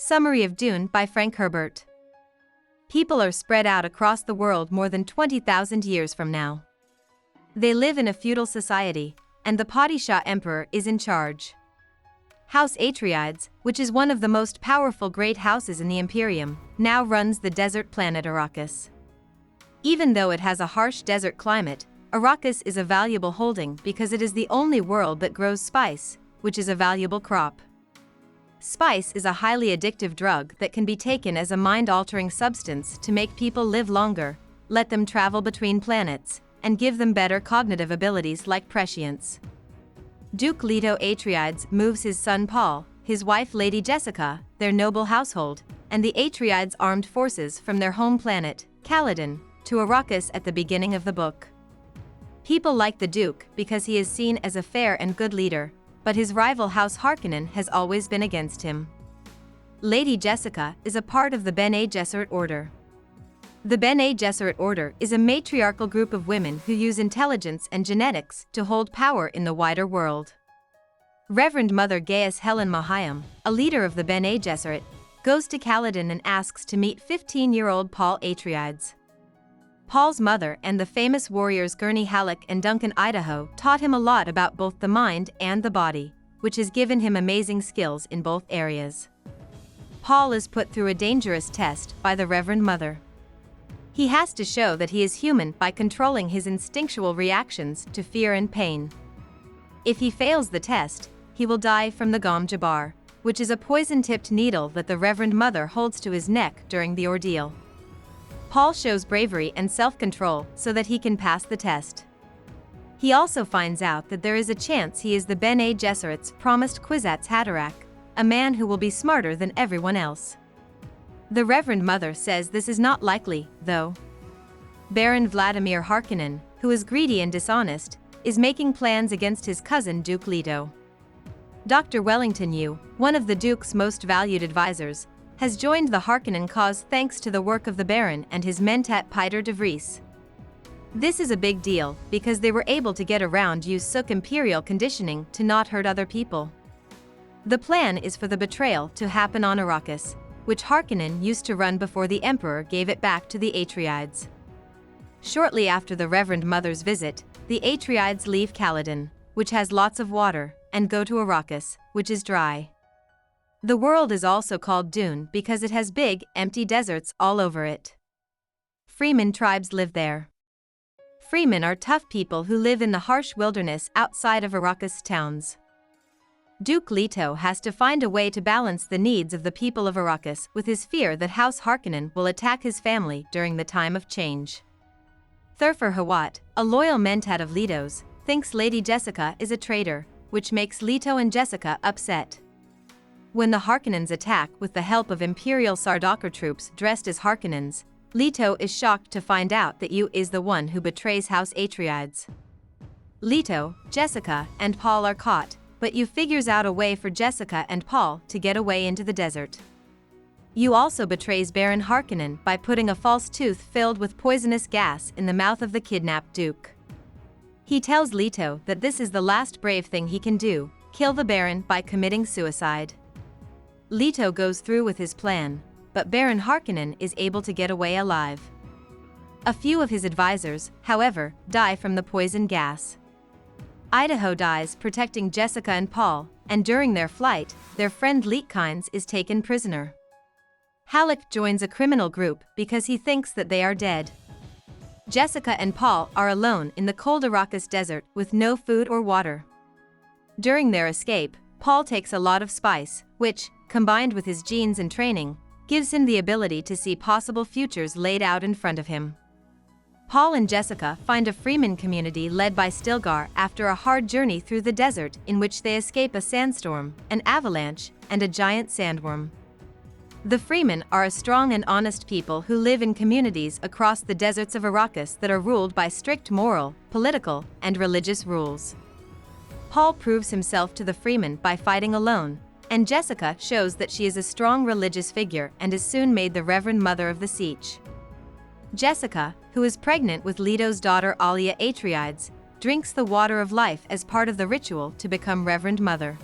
Summary of Dune by Frank Herbert. People are spread out across the world more than 20,000 years from now. They live in a feudal society, and the Padishah emperor is in charge. House Atriods, which is one of the most powerful great houses in the Imperium, now runs the desert planet Arrakis. Even though it has a harsh desert climate, Arrakis is a valuable holding because it is the only world that grows spice, which is a valuable crop. Spice is a highly addictive drug that can be taken as a mind-altering substance to make people live longer, let them travel between planets, and give them better cognitive abilities like prescience. Duke Leto Atriods moves his son Paul, his wife Lady Jessica, their noble household, and the Atriods armed forces from their home planet, Caladan, to Arrakis at the beginning of the book. People like the Duke because he is seen as a fair and good leader, but his rival House Harkonnen has always been against him. Lady Jessica is a part of the Bene Gesserit order. The Bene Gesserit order is a matriarchal group of women who use intelligence and genetics to hold power in the wider world. Reverend Mother Gaius Helen Mahayam, a leader of the Bene Gesserit, goes to Caladan and asks to meet 15-year-old Paul Atriods. Paul's mother and the famous warriors Gurney Halleck and Duncan Idaho taught him a lot about both the mind and the body, which has given him amazing skills in both areas. Paul is put through a dangerous test by the Reverend Mother. He has to show that he is human by controlling his instinctual reactions to fear and pain. If he fails the test, he will die from the Gom Jabbar, which is a poison-tipped needle that the Reverend Mother holds to his neck during the ordeal. Paul shows bravery and self-control so that he can pass the test. He also finds out that there is a chance he is the Bene Gesserit's promised Kwisatz Haderach, a man who will be smarter than everyone else. The Reverend Mother says this is not likely, though. Baron Vladimir Harkonnen, who is greedy and dishonest, is making plans against his cousin Duke Leto. Dr. Wellington Yu, one of the Duke's most valued advisors, has joined the Harkonnen cause thanks to the work of the Baron and his mentat Piter de Vries. This is a big deal because they were able to get around Yu's Suk imperial conditioning to not hurt other people. The plan is for the betrayal to happen on Arrakis, which Harkonnen used to run before the Emperor gave it back to the Atriods. Shortly after the Reverend Mother's visit, the Atriods leave Caladan, which has lots of water, and go to Arrakis, which is dry. The world is also called Dune because it has big, empty deserts all over it. Freeman tribes live there. Freemen are tough people who live in the harsh wilderness outside of Arrakis towns. Duke Leto has to find a way to balance the needs of the people of Arrakis with his fear that House Harkonnen will attack his family during the time of change. Thurfer Hawat, a loyal mentat of Leto's, thinks Lady Jessica is a traitor, which makes Leto and Jessica upset. When the Harkonnens attack with the help of Imperial Sardaukar troops dressed as Harkonnens, Leto is shocked to find out that Yu is the one who betrays House Atriods. Leto, Jessica, and Paul are caught, but Yu figures out a way for Jessica and Paul to get away into the desert. Yu also betrays Baron Harkonnen by putting a false tooth filled with poisonous gas in the mouth of the kidnapped Duke. He tells Leto that this is the last brave thing he can do, kill the Baron by committing suicide. Leto goes through with his plan, but Baron Harkonnen is able to get away alive. A few of his advisors, however, die from the poison gas. Idaho dies protecting Jessica and Paul, and during their flight, their friend Leetkines is taken prisoner. Halleck joins a criminal group because he thinks that they are dead. Jessica and Paul are alone in the cold Arrakis desert with no food or water. During their escape, Paul takes a lot of spice, which, combined with his genes and training, gives him the ability to see possible futures laid out in front of him. Paul and Jessica find a Freeman community led by Stilgar after a hard journey through the desert in which they escape a sandstorm, an avalanche, and a giant sandworm. The Freemen are a strong and honest people who live in communities across the deserts of Arrakis that are ruled by strict moral, political, and religious rules. Paul proves himself to the Freemen by fighting alone, and Jessica shows that she is a strong religious figure and is soon made the Reverend Mother of the Sietch. Jessica, who is pregnant with Leto's daughter Alia Atriods, drinks the water of life as part of the ritual to become Reverend Mother.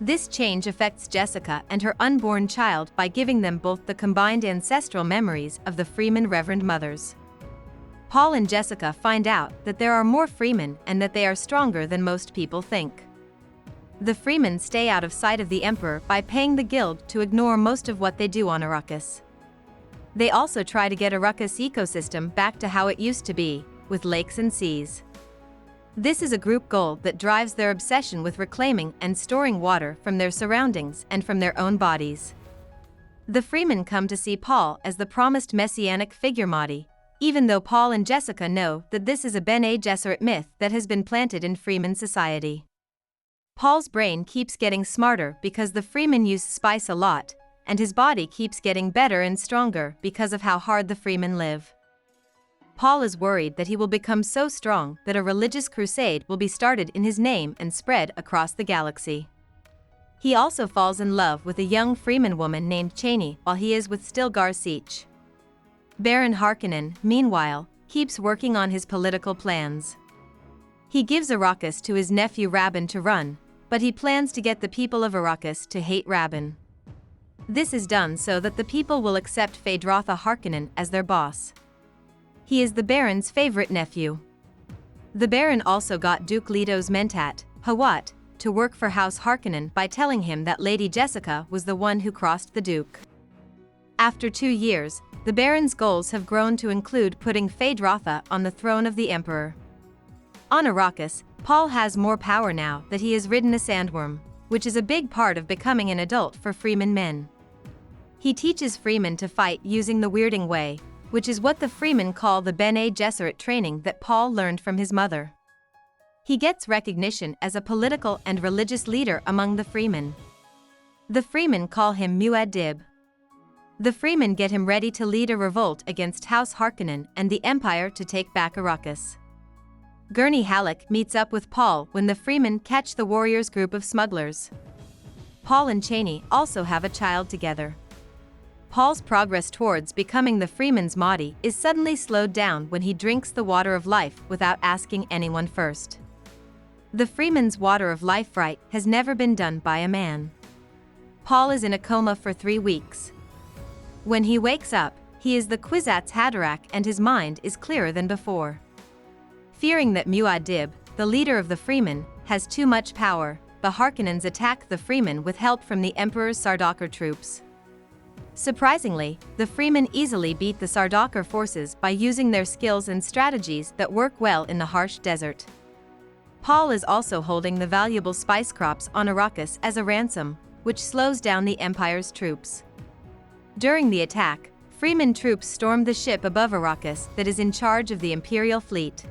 This change affects Jessica and her unborn child by giving them both the combined ancestral memories of the Freeman Reverend mothers. Paul and Jessica find out that there are more Freemen and that they are stronger than most people think. The Freemen stay out of sight of the Emperor by paying the guild to ignore most of what they do on Arrakis. They also try to get Arrakis' ecosystem back to how it used to be, with lakes and seas. This is a group goal that drives their obsession with reclaiming and storing water from their surroundings and from their own bodies. The Freemen come to see Paul as the promised messianic figure Mahdi, even though Paul and Jessica know that this is a Bene Gesserit myth that has been planted in Freeman society. Paul's brain keeps getting smarter because the Freemen use spice a lot, and his body keeps getting better and stronger because of how hard the Freemen live. Paul is worried that he will become so strong that a religious crusade will be started in his name and spread across the galaxy. He also falls in love with a young Freeman woman named Cheney while he is with Stilgar Sietch. Baron Harkonnen, meanwhile, keeps working on his political plans. He gives Arrakis to his nephew Rabban to run, but he plans to get the people of Arrakis to hate Rabban. This is done so that the people will accept Phaedratha Harkonnen as their boss. He is the Baron's favorite nephew. The Baron also got Duke Leto's mentat, Hawat, to work for House Harkonnen by telling him that Lady Jessica was the one who crossed the Duke. After 2 years, the Baron's goals have grown to include putting Phaedratha on the throne of the Emperor. On Arrakis, Paul has more power now that he has ridden a sandworm, which is a big part of becoming an adult for Freeman men. He teaches Freeman to fight using the Weirding Way, which is what the Freemen call the Bene Gesserit training that Paul learned from his mother. He gets recognition as a political and religious leader among the Freemen. The Freemen call him Muad'Dib. The Freemen get him ready to lead a revolt against House Harkonnen and the Empire to take back Arrakis. Gurney Halleck meets up with Paul when the Freemen catch the warriors' group of smugglers. Paul and Cheney also have a child together. Paul's progress towards becoming the Freeman's Mahdi is suddenly slowed down when he drinks the water of life without asking anyone first. The Freeman's water of life rite has never been done by a man. Paul is in a coma for 3 weeks. When he wakes up, he is the Kwisatz Haderach and his mind is clearer than before. Fearing that Muad'Dib, the leader of the Freemen, has too much power, the Harkonnens attack the Freemen with help from the Emperor's Sardaukar troops. Surprisingly, the Freemen easily beat the Sardaukar forces by using their skills and strategies that work well in the harsh desert. Paul is also holding the valuable spice crops on Arrakis as a ransom, which slows down the Empire's troops. During the attack, Freeman troops storm the ship above Arrakis that is in charge of the Imperial fleet.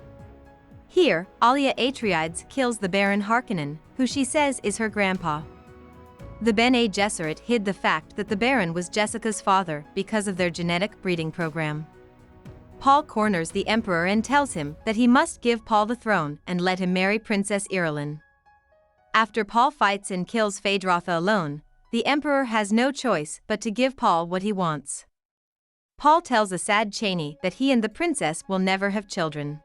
Here, Alia Atriods kills the Baron Harkonnen, who she says is her grandpa. The Bene Gesserit hid the fact that the Baron was Jessica's father because of their genetic breeding program. Paul corners the Emperor and tells him that he must give Paul the throne and let him marry Princess Irulan. After Paul fights and kills Phaedratha alone, the Emperor has no choice but to give Paul what he wants. Paul tells a sad Cheney that he and the princess will never have children.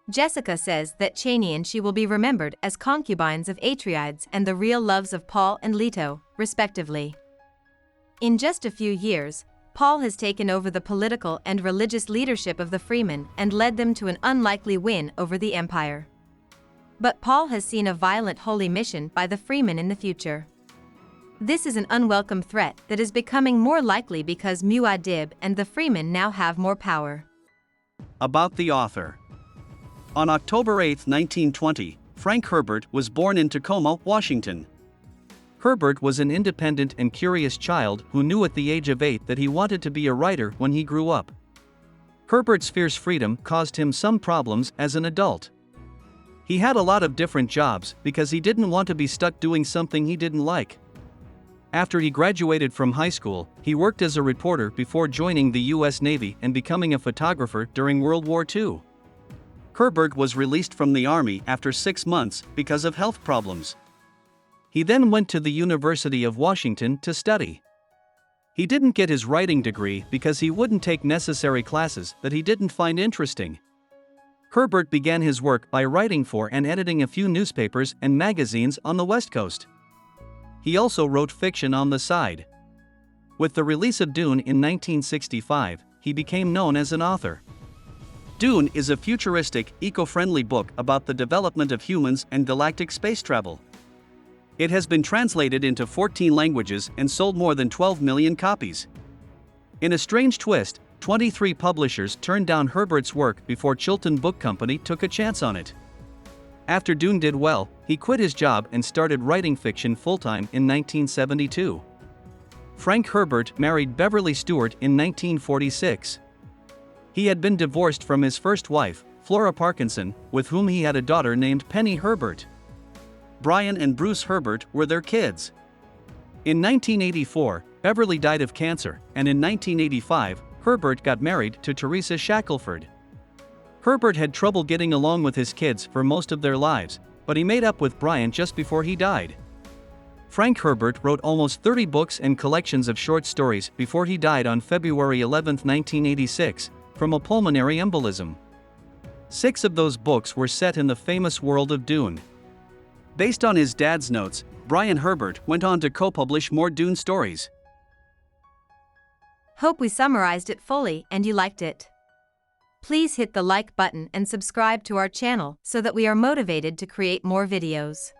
Jessica says that Cheney and she will be remembered as concubines of Atriods and the real loves of Paul and Leto, respectively. In just a few years, Paul has taken over the political and religious leadership of the Freemen and led them to an unlikely win over the Empire. But Paul has seen a violent holy mission by the Freemen in the future. This is an unwelcome threat that is becoming more likely because Muad'Dib and the Freemen now have more power. About the author. On October 8, 1920, Frank Herbert was born in Tacoma, Washington. Herbert was an independent and curious child who knew at the age of 8 that he wanted to be a writer when he grew up. Herbert's fierce freedom caused him some problems as an adult. He had a lot of different jobs because he didn't want to be stuck doing something he didn't like. After he graduated from high school, he worked as a reporter before joining the U.S. Navy and becoming a photographer during World War II. Herbert was released from the Army after 6 months because of health problems. He then went to the University of Washington to study. He didn't get his writing degree because he wouldn't take necessary classes that he didn't find interesting. Herbert began his work by writing for and editing a few newspapers and magazines on the West Coast. he also wrote fiction on the side. With the release of Dune in 1965, he became known as an author. Dune is a futuristic, eco-friendly book about the development of humans and galactic space travel. It has been translated into 14 languages and sold more than 12 million copies. In a strange twist, 23 publishers turned down Herbert's work before Chilton Book Company took a chance on it. After Dune did well, he quit his job and started writing fiction full-time in 1972. Frank Herbert married Beverly Stewart in 1946. He had been divorced from his first wife, Flora Parkinson, with whom he had a daughter named Penny Herbert. Brian and Bruce Herbert were their kids. In 1984, Beverly died of cancer, and in 1985, Herbert got married to Teresa Shackelford. Herbert had trouble getting along with his kids for most of their lives, but he made up with Brian just before he died. Frank Herbert wrote almost 30 books and collections of short stories before he died on February 11, 1986, from a pulmonary embolism. 6 of those books were set in the famous world of Dune. Based on his dad's notes, Brian Herbert went on to co-publish more Dune stories. Hope we summarized it fully and you liked it. Please hit the like button and subscribe to our channel so that we are motivated to create more videos.